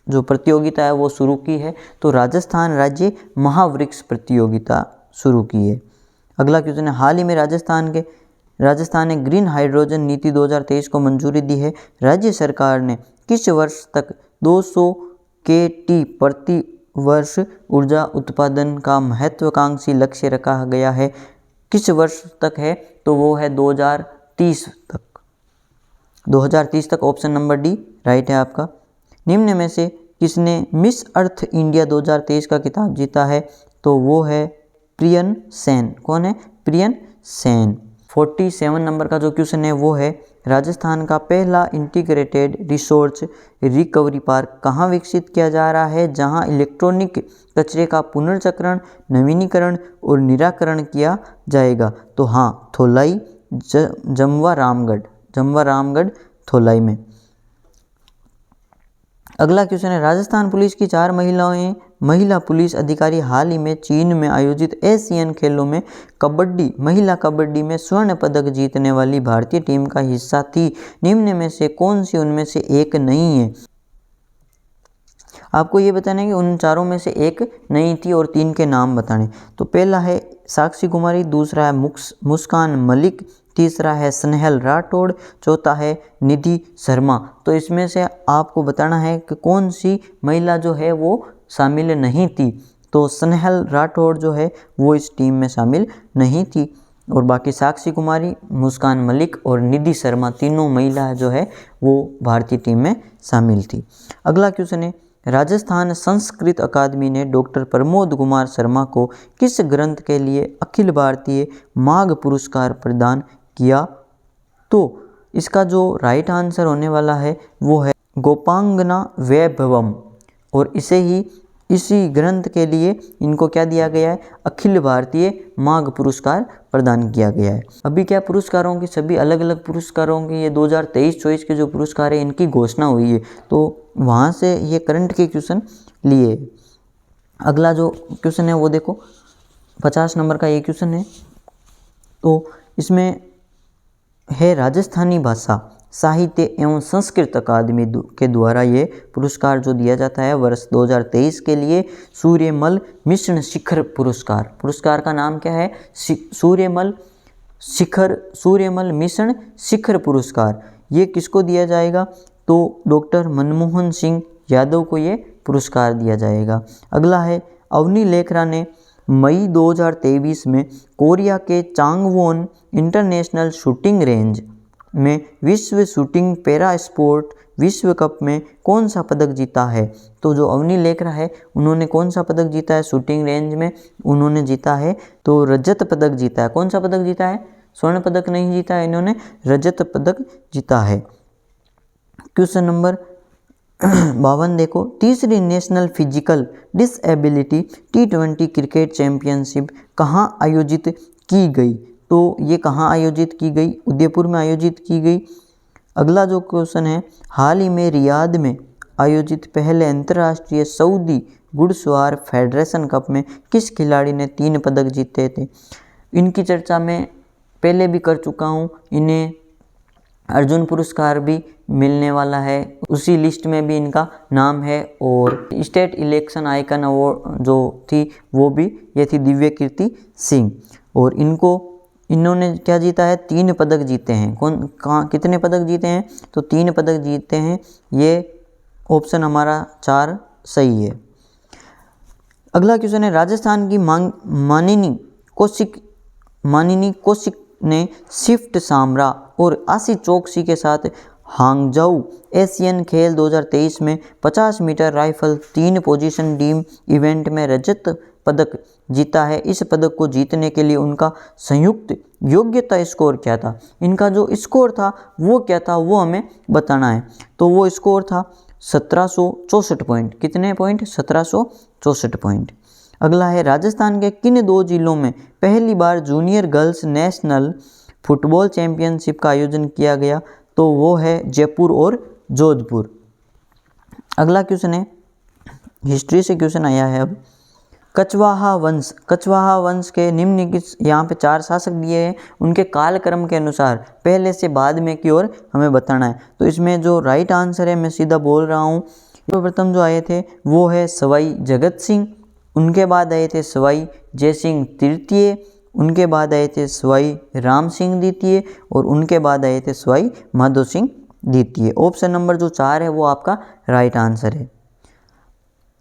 Speaker 1: जो प्रतियोगिता है वो शुरू की है? तो राजस्थान राज्य महावृक्ष प्रतियोगिता शुरू की है। अगला क्वेश्चन है, हाल ही में राजस्थान ने ग्रीन हाइड्रोजन नीति 2023 को मंजूरी दी है। राज्य सरकार ने किस वर्ष तक 200 KT प्रति वर्ष ऊर्जा उत्पादन का महत्वाकांक्षी लक्ष्य रखा गया है? किस वर्ष तक है? तो वो है 2030 तक। 2030 तक ऑप्शन नंबर डी राइट है आपका। निम्न में से किसने मिस अर्थ इंडिया 2023 का खिताब जीता है? तो वो है प्रियन सेन। कौन है? प्रियन सेन। 47 नंबर का जो क्वेश्चन है वो है, राजस्थान का पहला इंटीग्रेटेड रिसोर्स रिकवरी पार्क कहाँ विकसित किया जा रहा है, जहां इलेक्ट्रॉनिक कचरे का पुनर्चक्रण, नवीनीकरण और निराकरण किया जाएगा? तो हाँ, थोलाई जमवा रामगढ़ थोलाई में। अगला क्वेश्चन है, राजस्थान पुलिस की 4 महिला पुलिस अधिकारी हाल ही में चीन में आयोजित एशियन खेलों में महिला कबड्डी में स्वर्ण पदक जीतने वाली भारतीय टीम का हिस्सा थी। निम्न में से कौन सी उनमें से एक नहीं है? आपको ये बताना है कि उन चारों में से एक नहीं थी और 3 के नाम बताने। तो पहला है साक्षी कुमारी, दूसरा है मुस्कान मलिक, तीसरा है स्नेहल राठौड़, चौथा है निधि शर्मा। तो इसमें से आपको बताना है कि कौन सी महिला जो है वो शामिल नहीं थी। तो स्नेहल राठौड़ जो है वो इस टीम में शामिल नहीं थी और बाकी साक्षी कुमारी, मुस्कान मलिक और निधि शर्मा तीनों महिला जो है वो भारतीय टीम में शामिल थी। अगला क्वेश्चन है, राजस्थान संस्कृत अकादमी ने डॉक्टर प्रमोद कुमार शर्मा को किस ग्रंथ के लिए अखिल भारतीय माघ पुरस्कार प्रदान किया? तो इसका जो राइट आंसर होने वाला है वो है गोपांगना वैभवम और इसी ग्रंथ के लिए इनको क्या दिया गया है? अखिल भारतीय माघ पुरस्कार प्रदान किया गया है। अभी क्या पुरस्कारों की सभी अलग अलग पुरस्कारों की ये 2023-24 के जो पुरस्कार है इनकी घोषणा हुई है, तो वहाँ से ये करंट के क्वेश्चन लिए। अगला जो क्वेश्चन है वो देखो 50 नंबर का ये क्वेश्चन है। तो इसमें है राजस्थानी भाषा साहित्य एवं संस्कृत अकादमी के द्वारा ये पुरस्कार जो दिया जाता है वर्ष 2023 के लिए सूर्यमल मिशन शिखर पुरस्कार का नाम क्या है? सूर्यमल मिशन शिखर पुरस्कार। ये किसको दिया जाएगा? तो डॉक्टर मनमोहन सिंह यादव को ये पुरस्कार दिया जाएगा। अगला है अवनी लेखरा ने मई 2023 में कोरिया के चांगवोन इंटरनेशनल शूटिंग रेंज में विश्व शूटिंग पैरा स्पोर्ट विश्व कप में कौन सा पदक जीता है? तो जो अवनी लेखरा है उन्होंने कौन सा पदक जीता है शूटिंग रेंज में? उन्होंने जीता है तो रजत पदक जीता है। कौन सा पदक जीता है? स्वर्ण पदक नहीं जीता है, इन्होंने रजत पदक जीता है। क्वेश्चन नंबर 52 देखो, तीसरी national physical disability T20 cricket championship कहाँ आयोजित की गई? तो ये कहाँ आयोजित की गई? उदयपुर में आयोजित की गई। अगला जो क्वेश्चन है, हाल ही में रियाद में आयोजित पहले अंतर्राष्ट्रीय सऊदी घुड़सवार फेडरेशन कप में किस खिलाड़ी ने 3 पदक जीते थे? इनकी चर्चा मैं पहले भी कर चुका हूँ। इन्हें अर्जुन पुरस्कार भी मिलने वाला है, उसी लिस्ट में भी इनका नाम है। और स्टेट इलेक्शन आइकन अवार्ड जो थी वो भी ये थी दिव्य कीर्ति सिंह। और इन्होंने क्या जीता है? 3 पदक जीते हैं। कितने पदक जीते हैं? तो 3 पदक जीते हैं। ये ऑप्शन हमारा 4 सही है। अगला क्वेश्चन है, राजस्थान की मानिनी कौशिक ने शिफ्ट सामरा और आशी चौकसी के साथ हांगझाऊ एशियन खेल 2023 में 50 meter rifle 3 position team event में रजत पदक जीता है। इस पदक को जीतने के लिए उनका संयुक्त योग्यता स्कोर क्या था? इनका जो स्कोर था वो क्या था वो हमें बताना है। तो वो स्कोर था 1764 पॉइंट। कितने पॉइंट? 1764 पॉइंट। अगला है, राजस्थान के किन 2 जिलों में पहली बार junior girls national football championship का आयोजन किया गया? तो वो है जयपुर और जोधपुर। अगला क्वेश्चन है, हिस्ट्री से क्वेश्चन आया है अब। कछवाहा वंश के निम्नलिखित यहाँ पे 4 शासक दिए हैं, उनके कालक्रम के अनुसार पहले से बाद में की ओर हमें बताना है। तो इसमें जो राइट आंसर है मैं सीधा बोल रहा हूँ। प्रथम जो आए थे वो है सवाई जगत सिंह, उनके बाद आए थे सवाई जयसिंह तृतीय, उनके बाद आए थे सवाई राम सिंह द्वितीय और उनके बाद आए थे सवाई माधो सिंह द्वितीय। ऑप्शन नंबर जो 4 है वो आपका राइट आंसर है।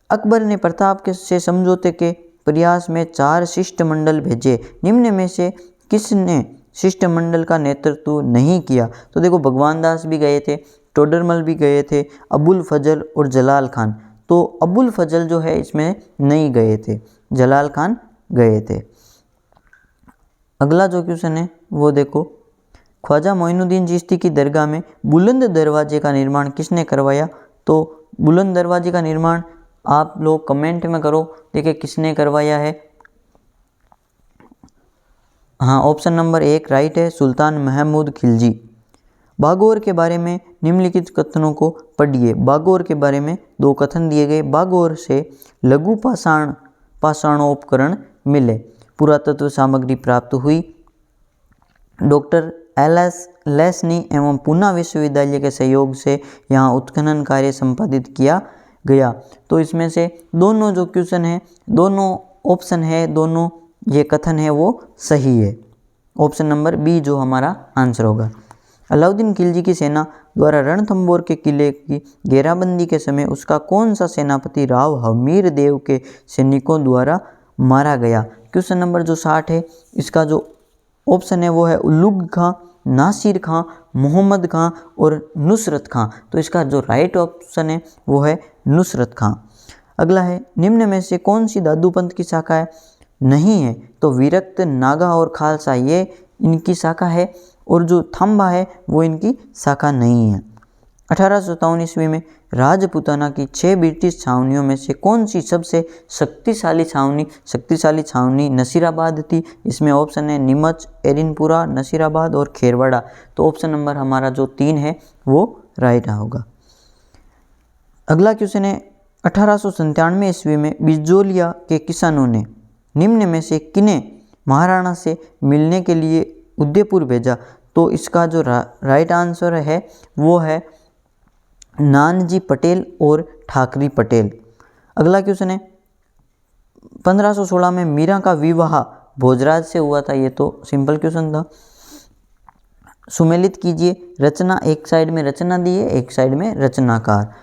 Speaker 1: अकबर ने प्रताप से समझौते के प्रयास में 4 शिष्टमंडल भेजे, निम्न में से किसने शिष्टमंडल का नेतृत्व नहीं किया? तो देखो भगवान दास भी गए थे, टोडरमल भी गए थे, अबुल फजल और जलाल खान। तो अबुल फजल जो है इसमें नहीं गए थे, जलाल खान गए थे। अगला जो क्वेश्चन है वो देखो, ख्वाजा मोइनुद्दीन चिश्ती की दरगाह में बुलंद दरवाजे का निर्माण किसने करवाया? तो बुलंद दरवाजे का निर्माण आप लोग कमेंट में करो, देखिए किसने करवाया है। हाँ, ऑप्शन नंबर 1 राइट है, सुल्तान महमूद खिलजी। बागौर के बारे में निम्नलिखित कथनों को पढ़िए। बागौर के बारे में 2 कथन दिए गए। बागौर से लघु पाषाणोपकरण मिले, पुरातत्व सामग्री प्राप्त हुई, डॉक्टर एल.एस. लेस्नी एवं पूना विश्वविद्यालय के सहयोग से यहाँ उत्खनन कार्य संपादित किया गया। तो इसमें से दोनों जो क्वेश्चन है, दोनों ऑप्शन है, दोनों ये कथन है वो सही है। ऑप्शन नंबर बी जो हमारा आंसर होगा। अलाउद्दीन खिलजी की सेना द्वारा रणथंभौर के किले की घेराबंदी के समय उसका कौन सा सेनापति राव हमीर देव के सैनिकों द्वारा मारा गया? क्वेश्चन नंबर जो 60 है, इसका जो ऑप्शन है वो है उल्लुग खां, नासिर खां, मोहम्मद खां और नुसरत खां। तो इसका जो राइट ऑप्शन है वो है नुसरत खां। अगला है, निम्न में से कौन सी दादू पंथ की शाखा है? नहीं है, तो विरक्त, नागा और खालसा ये इनकी शाखा है, और जो थंबा है वो इनकी शाखा नहीं है। 1857 ईस्वी में राजपूताना की 6 ब्रिटिश छावनियों में से कौन सी सबसे शक्तिशाली छावनी नसीराबाद थी? इसमें ऑप्शन है नीमच, एरिनपुरा, नसीराबाद और खेरवाड़ा। तो ऑप्शन नंबर हमारा जो 3 है वो राइट होगा। अगला क्वेश्चन है, 1897 ईस्वी में बिजोलिया के किसानों ने निम्न में से किन्हें महाराणा से मिलने के लिए उदयपुर भेजा? तो इसका जो राइट आंसर है वो है नानजी पटेल और ठाकरी पटेल। अगला क्वेश्चन है, 1516 में मीरा का विवाह भोजराज से हुआ था। ये तो सिंपल क्वेश्चन था। सुमेलित कीजिए। रचना, एक साइड में रचना दी है, एक साइड में रचनाकार।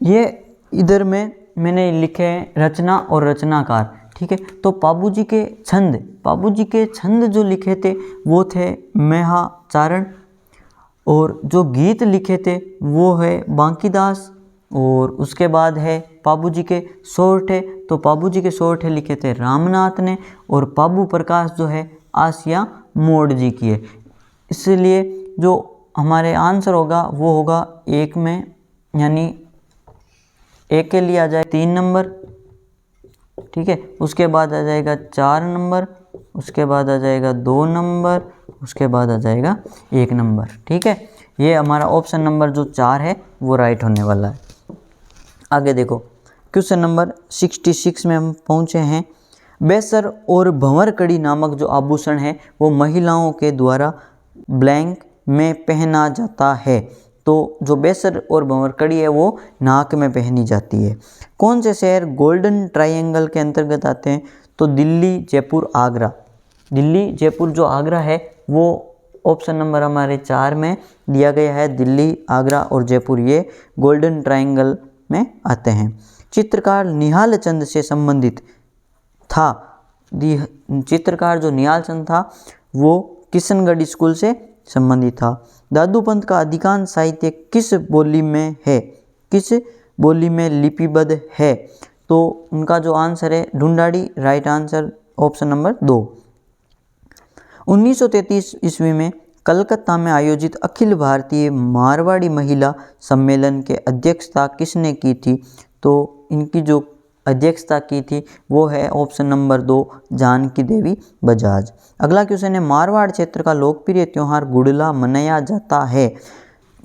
Speaker 1: ये इधर में मैंने लिखे हैं रचना और रचनाकार, ठीक है। तो पाबूजी के छंद जो लिखे थे वो थे मेहाचारण, और जो गीत लिखे थे वो है बांकीदास, और उसके बाद है पाबूजी के सोरठे। तो पाबूजी के सोरठे लिखे थे रामनाथ ने, और पाबू प्रकाश जो है आसिया मोड़ जी की है। इसलिए जो हमारे आंसर होगा वो होगा 1 में, यानी 1 के लिए आ जाए 3 नंबर, ठीक है। उसके बाद आ जाएगा 4 नंबर, उसके बाद आ जाएगा 2 नंबर, उसके बाद आ जाएगा 1 नंबर, ठीक है। ये हमारा ऑप्शन नंबर जो 4 है वो राइट होने वाला है। आगे देखो, क्वेश्चन नंबर 66 में हम पहुँचे हैं। बेसर और भंवरकड़ी नामक जो आभूषण है वो महिलाओं के द्वारा ब्लैंक में पहना जाता है। तो जो बेसर और भंवरकड़ी है वो नाक में पहनी जाती है। कौन से शहर गोल्डन ट्रायंगल के अंतर्गत आते हैं? तो दिल्ली, जयपुर, आगरा। दिल्ली, जयपुर जो आगरा है वो ऑप्शन नंबर हमारे 4 में दिया गया है। दिल्ली, आगरा और जयपुर ये गोल्डन ट्रायंगल में आते हैं। चित्रकार निहाल चंद से संबंधित था। चित्रकार जो निहाल चंद था वो किशनगढ़ स्कूल से संबंधित था। दादू पंथ का अधिकांश साहित्य किस बोली में है? किस बोली में लिपिबद्ध है? तो उनका जो आंसर है Dhundhari, right answer option number 2। 1933 ईस्वी में कलकत्ता में आयोजित अखिल भारतीय मारवाड़ी महिला सम्मेलन के अध्यक्षता किसने की थी? तो इनकी जो अध्यक्षता की थी वो है ऑप्शन नंबर 2 जानकी देवी बजाज। अगला क्वेश्चन है, मारवाड़ क्षेत्र का लोकप्रिय त्यौहार गुड़ला मनाया जाता है।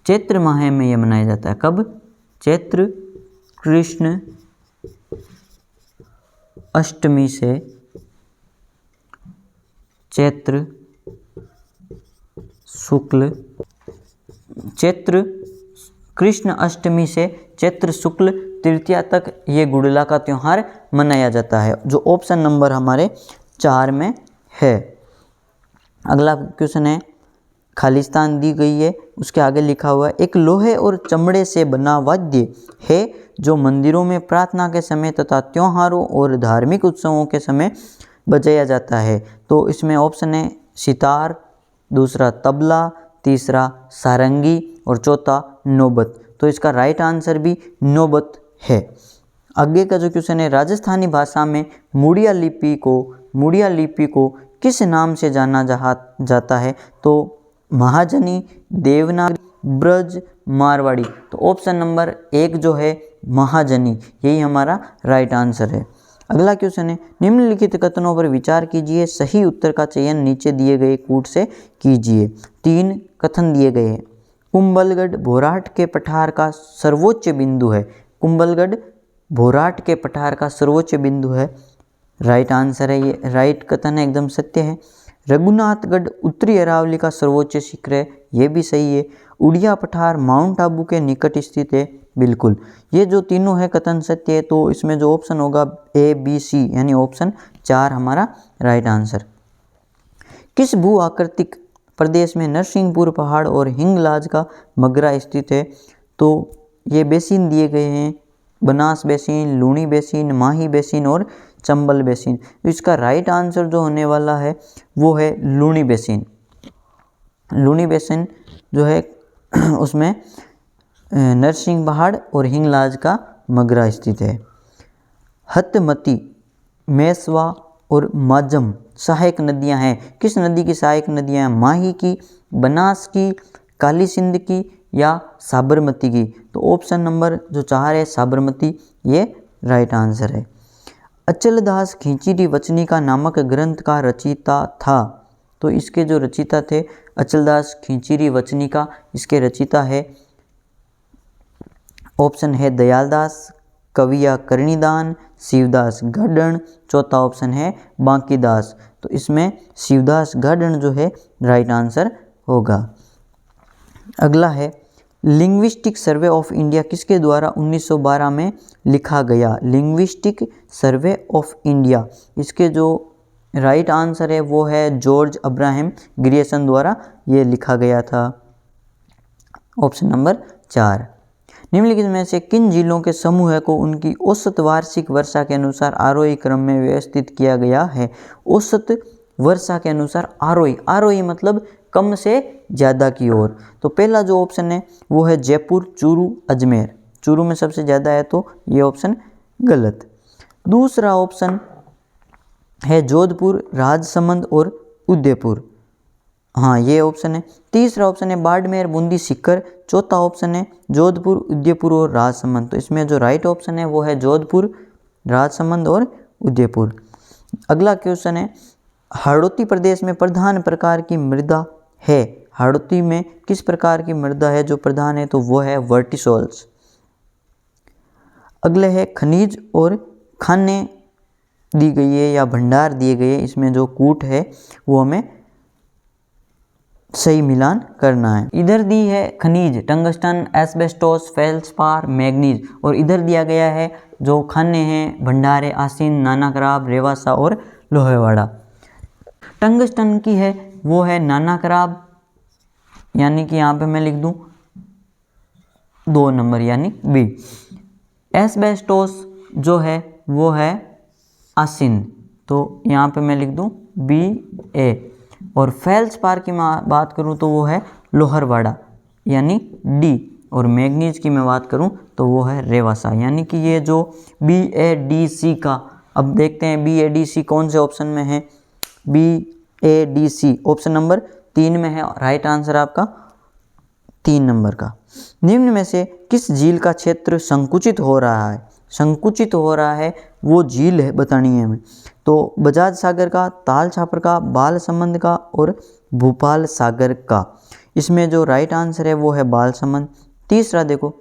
Speaker 1: चैत्र माह में यह मनाया जाता है। कब? चैत्र कृष्ण अष्टमी से चैत्र कृष्ण अष्टमी से चैत्र शुक्ल तृतीया तक ये गुड़ला का त्यौहार मनाया जाता है, जो ऑप्शन नंबर हमारे 4 में है। अगला क्वेश्चन है, खालिस्तान दी गई है, उसके आगे लिखा हुआ है, एक लोहे और चमड़े से बना वाद्य है जो मंदिरों में प्रार्थना के समय तथा त्योहारों और धार्मिक उत्सवों के समय बजाया जाता है। तो इसमें ऑप्शन है सितार, दूसरा तबला, तीसरा सारंगी और चौथा नौबत। तो इसका राइट आंसर भी नौबत है। आगे का जो क्वेश्चन है, राजस्थानी भाषा में मुड़िया लिपि को किस नाम से जाना जाता है? तो महाजनी, देवनागरी, ब्रज, मारवाड़ी। तो ऑप्शन नंबर 1 जो है महाजनी, यही हमारा राइट आंसर है। अगला क्वेश्चन है, निम्नलिखित कथनों पर विचार कीजिए, सही उत्तर का चयन नीचे दिए गए कूट से कीजिए। 3 कथन दिए गए हैं। कुंभलगढ़ भोराट के पठार का सर्वोच्च बिंदु है। कुंभलगढ़ भोराट के पठार का सर्वोच्च बिंदु है, राइट आंसर है, ये राइट कथन है, एकदम सत्य है। रघुनाथगढ़ उत्तरी अरावली का सर्वोच्च शिखर है, ये भी सही है। उड़िया पठार माउंट आबू के निकट स्थित है, बिल्कुल। ये जो तीनों है कथन सत्य है, तो इसमें जो ऑप्शन होगा A, B, C यानी ऑप्शन 4 हमारा राइट आंसर। किस भू आकृतिक प्रदेश में नरसिंहपुर पहाड़ और हिंगलाज का मगरा स्थित है? तो ये बेसिन दिए गए हैं, बनास बेसिन, लूणी बेसिन, माही बेसिन और चंबल बेसिन। तो इसका राइट आंसर जो होने वाला है वो है लूणी बेसिन। लूणी बेसिन जो है उसमें नरसिंह पहाड़ और हिंगलाज का मगरा स्थित है। हतमती, मेसवा और माजम सहायक नदियां हैं। किस नदी की सहायक नदियां हैं? माही की, बनास की, काली सिंध की या साबरमती की? तो ऑप्शन नंबर जो 4 है साबरमती, ये राइट आंसर है। अचलदास खींचीरी वचनिका नामक ग्रंथ का रचयिता था। तो इसके जो रचयिता थे अचलदास खींचीरी वचनिका, इसके रचयिता है ऑप्शन है दयालदास, कविया करणीदान, शिवदास गाडण, चौथा ऑप्शन है बांकीदास। तो इसमें शिवदास गाडण जो है राइट आंसर होगा। अगला है, लिंग्विस्टिक सर्वे ऑफ इंडिया किसके द्वारा 1912 में लिखा गया? लिंग्विस्टिक सर्वे ऑफ इंडिया, इसके जो राइट आंसर है वो है जॉर्ज अब्राहम ग्रियर्सन द्वारा ये लिखा गया था, ऑप्शन नंबर 4। निम्नलिखित में से किन जिलों के समूह को उनकी औसत वार्षिक वर्षा के अनुसार आरोही क्रम में व्यवस्थित किया गया है? औसत वर्षा के अनुसार आरोही, आरोही मतलब कम से ज़्यादा की ओर। तो पहला जो ऑप्शन है वो है जयपुर, चूरू, अजमेर। चूरू में सबसे ज़्यादा है तो ये ऑप्शन गलत। दूसरा ऑप्शन है जोधपुर, राजसमंद और उदयपुर, हाँ ये ऑप्शन है। तीसरा ऑप्शन है बाड़मेर, बूंदी, सीकर। चौथा ऑप्शन है जोधपुर, उदयपुर और राजसमंद। तो इसमें जो राइट ऑप्शन है वो है जोधपुर, राजसमंद और उदयपुर। अगला क्वेश्चन है, हाड़ौती प्रदेश में प्रधान प्रकार की मृदा है? हाड़ौती में किस प्रकार की मृदा है जो प्रधान है? तो वो है वर्टिसोल्स। अगले है खनिज और खाने दी गई है या भंडार दिए गए, इसमें जो कूट है वो हमें सही मिलान करना है। इधर दी है खनिज टंगस्टन, एस्बेस्टोस, फेल्सपार, मैग्नीज, और इधर दिया गया है जो खाने हैं भंडार है आसीन, नानाकराब, रेवासा और लोहेवाड़ा। टंगस्टन की है वो है नानाकराब, यानी कि यहाँ पे मैं लिख दूँ 2 नंबर यानी बी। एस्बेस्टोस जो है वो है आसिन, तो यहाँ पे मैं लिख दूँ बी ए। और फेल्सपार की मैं बात करूँ तो वो है लोहरवाड़ा यानी डी। और मैग्नीज की मैं बात करूँ तो वो है रेवासा, यानी कि ये जो BADC का, अब देखते हैं BADC कौन से ऑप्शन में है। BADC ऑप्शन नंबर 3 में है, राइट आंसर आपका 3 नंबर का। निम्न में से किस झील का क्षेत्र संकुचित हो रहा है? संकुचित हो रहा है वो झील है बतानी है हमें। तो बजाज सागर का, ताल छापर का, बालसमंद का और भोपाल सागर का। इसमें जो राइट आंसर है वो है बालसमंद। तीसरा देखो,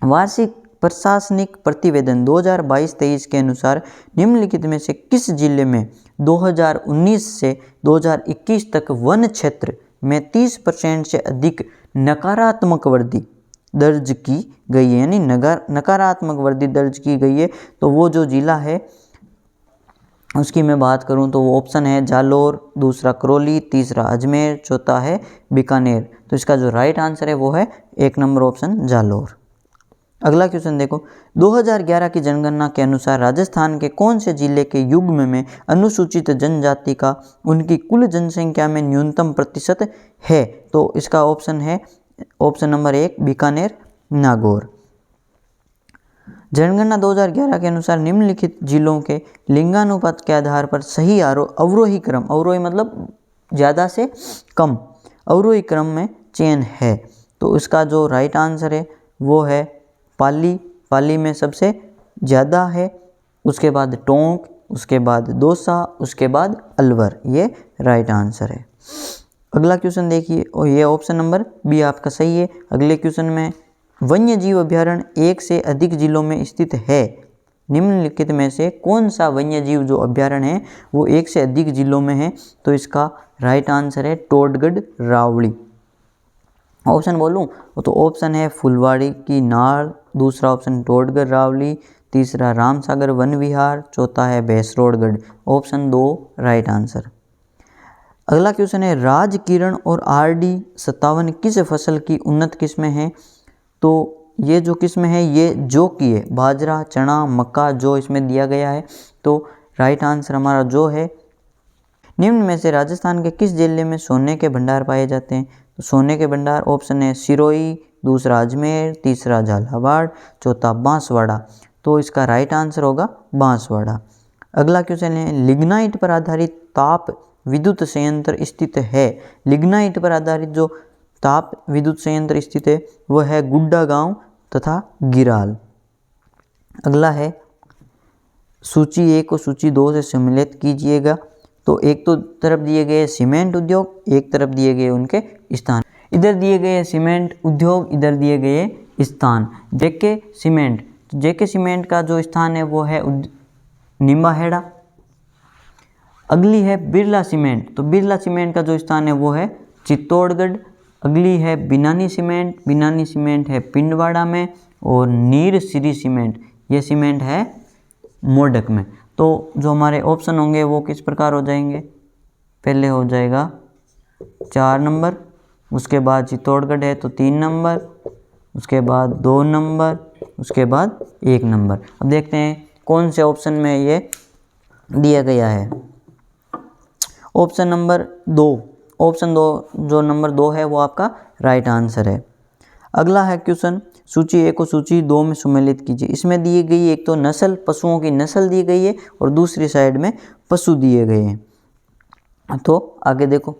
Speaker 1: वार्षिक प्रशासनिक प्रतिवेदन 2022-23 के अनुसार निम्नलिखित में से किस जिले में 2019 से 2021 तक वन क्षेत्र में 30% से अधिक नकारात्मक वृद्धि दर्ज की गई है, यानी नकारात्मक वृद्धि दर्ज की गई है? तो वो जो जिला है उसकी मैं बात करूं तो वो ऑप्शन है जालोर, दूसरा करौली, तीसरा अजमेर, चौथा है बीकानेर। तो इसका जो राइट आंसर है वो है 1 नंबर ऑप्शन जालोर। अगला क्वेश्चन देखो, 2011 की जनगणना के अनुसार राजस्थान के कौन से जिले के युग्म में अनुसूचित जनजाति का उनकी कुल जनसंख्या में न्यूनतम प्रतिशत है? तो इसका ऑप्शन है ऑप्शन नंबर 1 बीकानेर, नागौर। जनगणना 2011 के अनुसार निम्नलिखित जिलों के लिंगानुपात के आधार पर सही अवरोही क्रम, अवरोही मतलब ज़्यादा से कम, अवरोही क्रम में चयन है। तो इसका जो राइट आंसर है वो है पाली, पाली में सबसे ज़्यादा है, उसके बाद टोंक, उसके बाद दौसा, उसके बाद अलवर, ये राइट आंसर है। अगला क्वेश्चन देखिए, और ये ऑप्शन नंबर बी आपका सही है। अगले क्वेश्चन में वन्य जीव अभ्यारण्य एक से अधिक जिलों में स्थित है, निम्नलिखित में से कौन सा वन्य जीव जो अभ्यारण्य है वो एक से अधिक जिलों में है? तो इसका राइट आंसर है टोडगढ़ रावली। ऑप्शन बोलूं तो ऑप्शन है फुलवाड़ी की नाड़, दूसरा ऑप्शन टोडगढ़ रावली, तीसरा रामसागर वन विहार, चौथा है भैंसरोडगढ़। Option 2 right answer. अगला क्वेश्चन है राजकिरण और RD 57 किस फसल की उन्नत किस्में हैं? तो ये जो किस्म है ये जौ की है, बाजरा, चना, मक्का, जौ इसमें दिया गया है। तो राइट आंसर हमारा जौ है। निम्न में से राजस्थान के जिस जिले में सोने के भंडार पाए जाते हैं? तो सोने के भंडार ऑप्शन है सिरोही, दूसरा अजमेर, तीसरा झालावाड़, चौथा बांसवाड़ा। तो इसका राइट आंसर होगा बांसवाड़ा। अगला क्वेश्चन है लिग्नाइट पर आधारित ताप विद्युत संयंत्र स्थित है। लिग्नाइट पर आधारित जो ताप विद्युत संयंत्र स्थित है वो है गुड्डा गांव तथा गिराल। अगला है सूची 1 और सूची 2 से सम्मिलित कीजिएगा। तो एक तो तरफ दिए गए सीमेंट उद्योग, एक तरफ दिए गए उनके स्थान। इधर दिए गए सीमेंट उद्योग, इधर दिए गए स्थान। जेके सीमेंट, तो जेके सीमेंट का जो स्थान है वो है निम्बाहेड़ा। अगली है बिरला सीमेंट, तो बिरला सीमेंट का जो स्थान है वो है चित्तौड़गढ़। अगली है बिनानी सीमेंट, बिनानी सीमेंट है पिंडवाड़ा में। और नीर श्री सीमेंट, ये सीमेंट है मोडक में। तो जो हमारे ऑप्शन होंगे वो किस प्रकार हो जाएंगे? पहले हो जाएगा 4 नंबर, उसके बाद चित्तौड़गढ़ है तो 3 नंबर, उसके बाद 2 नंबर, उसके बाद 1 नंबर। अब देखते हैं कौन से ऑप्शन में ये दिया गया है। ऑप्शन नंबर 2, ऑप्शन 2 जो नंबर 2 है वो आपका राइट आंसर है। अगला है क्वेश्चन सूची 1 को सूची 2 में सम्मिलित कीजिए। इसमें दी गई एक तो नस्ल, पशुओं की नस्ल दी गई है और दूसरी साइड में पशु दिए गए हैं। तो आगे देखो,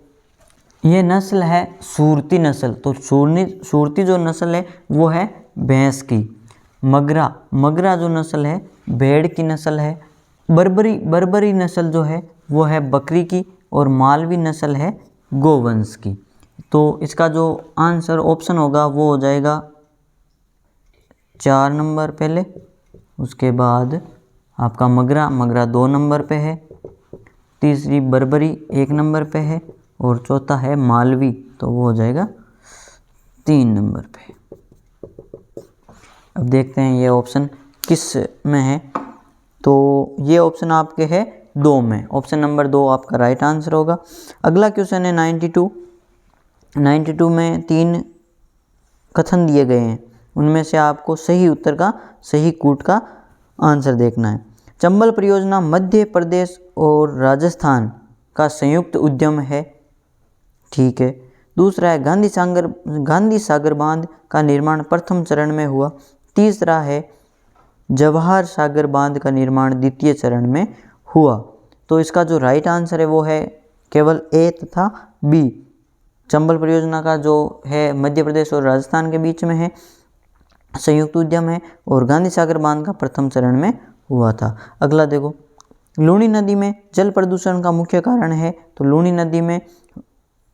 Speaker 1: ये नस्ल है सूरती नस्ल। तो सूरती जो नस्ल है वो है भैंस की। मगरा, मगरा जो नस्ल है भेड़ की नस्ल है। बर्बरी, बर्बरी नस्ल जो है वो है बकरी की। और मालवी नस्ल है गोवंश की। तो इसका जो आंसर ऑप्शन होगा वो हो जाएगा 4 नंबर पहले, उसके बाद आपका मगरा, मगरा 2 नंबर पे है, तीसरी बर्बरी 1 नंबर पे है और चौथा है मालवी, तो वो हो जाएगा 3 नंबर पे। अब देखते हैं ये ऑप्शन किस में है। तो ये ऑप्शन आपके है 2 में, ऑप्शन नंबर 2 आपका राइट आंसर होगा। अगला क्वेश्चन है 92 में 3 कथन दिए गए हैं, उनमें से आपको सही उत्तर का सही कूट का आंसर देखना है। चंबल परियोजना मध्य प्रदेश और राजस्थान का संयुक्त उद्यम है, ठीक है। दूसरा है गांधी सागर बांध का निर्माण प्रथम चरण में हुआ। तीसरा है जवाहर सागर बांध का निर्माण द्वितीय चरण में हुआ। तो इसका जो राइट आंसर है वो है केवल ए तथा बी। चंबल परियोजना का जो है मध्य प्रदेश और राजस्थान के बीच में है, संयुक्त उद्यम है, और गांधी सागर बांध का प्रथम चरण में हुआ था। अगला देखो, लूनी नदी में जल प्रदूषण का मुख्य कारण है। तो लूनी नदी में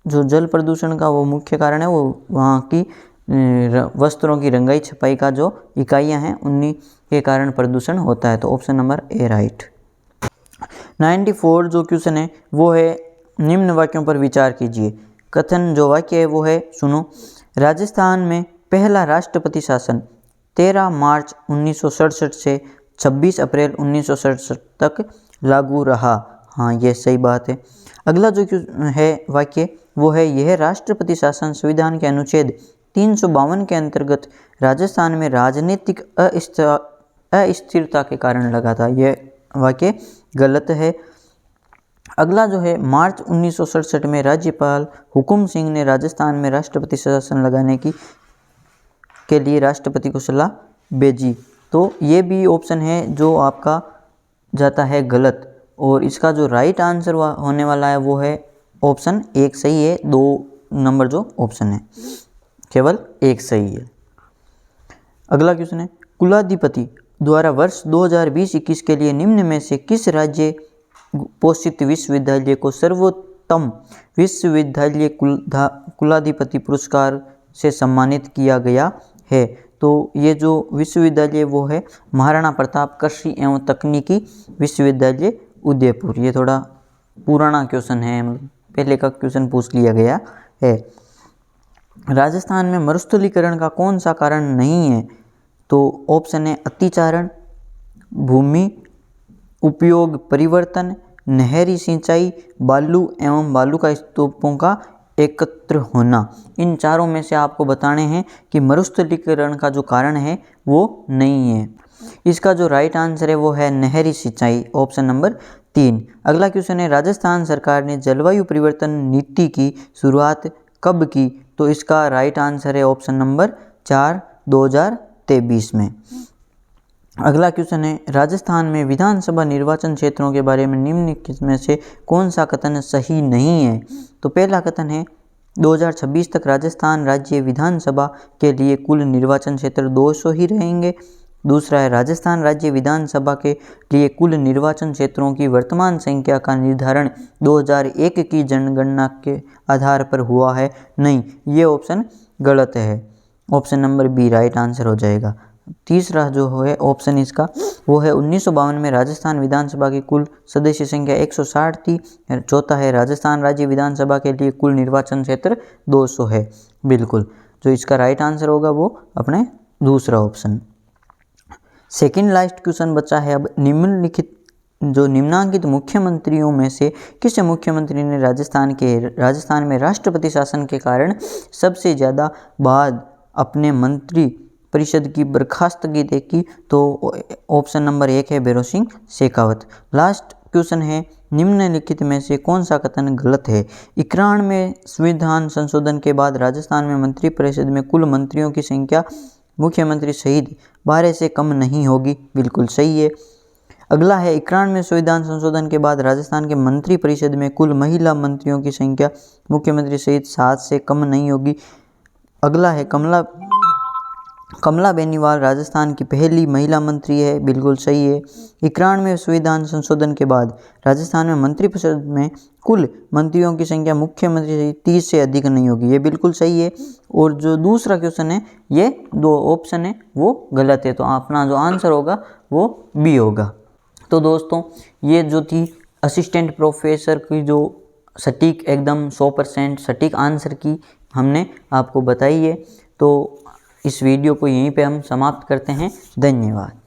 Speaker 1: जो जल प्रदूषण का वो मुख्य कारण है वो वहाँ की वस्त्रों की रंगाई छपाई का जो इकाइयाँ हैं उन्हीं के कारण प्रदूषण होता है। तो ऑप्शन नंबर ए राइट। 94 जो क्वेश्चन है वो है निम्न वाक्यों पर विचार कीजिए। कथन जो वाक्य है वो है, सुनो, राजस्थान में पहला राष्ट्रपति शासन 13 मार्च 1967 से 26 अप्रैल 1967 तक लागू रहा। हाँ, ये सही बात है। अगला जो है वाक्य वो है, यह राष्ट्रपति शासन संविधान के अनुच्छेद 352 के अंतर्गत राजस्थान में राजनीतिक अस्थिरता के कारण लगा था। यह वाक्य गलत है। अगला जो है, मार्च 1967 में राज्यपाल हुकुम सिंह ने राजस्थान में राष्ट्रपति शासन लगाने के लिए राष्ट्रपति को सलाह भेजी। तो ये भी ऑप्शन है जो आपका जाता है गलत, और इसका जो राइट आंसर होने वाला है वो है ऑप्शन 1 सही है, 2 नंबर जो ऑप्शन है केवल एक सही है। अगला क्वेश्चन है, कुलाधिपति द्वारा वर्ष 2020-21 के लिए निम्न में से किस राज्य पोषित विश्वविद्यालय को सर्वोत्तम विश्वविद्यालय कुलाधिपति पुरस्कार से सम्मानित किया गया है? तो ये जो विश्वविद्यालय वो है महाराणा प्रताप कृषि एवं तकनीकी विश्वविद्यालय उदयपुर। ये थोड़ा पुराना क्वेश्चन है, पहले का क्वेश्चन पूछ लिया गया है। राजस्थान में मरुस्थलीकरण का कौन सा कारण नहीं है? तो ऑप्शन है अतिचारण, भूमि उपयोग परिवर्तन, नहरी सिंचाई, बालू एवं बालू का स्तूपों का एकत्र होना। इन चारों में से आपको बताने हैं कि मरुस्थलीकरण का जो कारण है वो नहीं है। इसका जो राइट आंसर है वो है नहरी सिंचाई, ऑप्शन नंबर 3। अगला क्वेश्चन है, राजस्थान सरकार ने जलवायु परिवर्तन नीति की शुरुआत कब की? तो इसका राइट आंसर है ऑप्शन नंबर 4, 2023 में। अगला क्वेश्चन है, राजस्थान में विधानसभा निर्वाचन क्षेत्रों के बारे में निम्नलिखित में से कौन सा कथन सही नहीं है? तो पहला कथन है 2026 तक राजस्थान राज्य विधानसभा के लिए कुल निर्वाचन क्षेत्र 200 ही रहेंगे। दूसरा है, राजस्थान राज्य विधानसभा के लिए कुल निर्वाचन क्षेत्रों की वर्तमान संख्या का निर्धारण 2001 की जनगणना के आधार पर हुआ है। नहीं, ये ऑप्शन गलत है, option number B right answer हो जाएगा। तीसरा जो है ऑप्शन इसका वो है 1952 में राजस्थान विधानसभा की कुल सदस्य संख्या 160 थी। चौथा है, राजस्थान राज्य विधानसभा के लिए कुल निर्वाचन क्षेत्र 200 है। बिल्कुल, जो इसका राइट आंसर होगा वो अपने दूसरा ऑप्शन। सेकंड लास्ट क्वेश्चन बचा है अब, निम्नांकित मुख्यमंत्रियों में से किस मुख्यमंत्री ने राजस्थान में राष्ट्रपति शासन के कारण सबसे ज़्यादा बाद अपने मंत्री परिषद की बर्खास्तगी देखी? तो ऑप्शन नंबर 1 है भैरों सिंह शेखावत। लास्ट क्वेश्चन है, निम्नलिखित में से कौन सा कथन गलत है? 91 संविधान संशोधन के बाद राजस्थान में मंत्री परिषद में कुल मंत्रियों की संख्या मुख्यमंत्री सहित 12 से कम नहीं होगी। बिल्कुल सही है। अगला है, 91 संविधान संशोधन के बाद राजस्थान के मंत्री परिषद में कुल महिला मंत्रियों की संख्या मुख्यमंत्री सहित 7 से कम नहीं होगी। अगला है, कमला बेनीवाल राजस्थान की पहली महिला मंत्री है। बिल्कुल सही है। 91 संविधान संशोधन के बाद राजस्थान में मंत्रिपरिषद में कुल मंत्रियों की संख्या मुख्यमंत्री से 30 से अधिक नहीं होगी। ये बिल्कुल सही है। और जो दूसरा क्वेश्चन है, ये दो ऑप्शन है वो गलत है, तो अपना जो आंसर होगा वो बी होगा। तो दोस्तों, ये जो थी असिस्टेंट प्रोफेसर की जो सटीक एकदम 100% सटीक आंसर की हमने आपको बताई है। तो इस वीडियो को यहीं पे हम समाप्त करते हैं। धन्यवाद।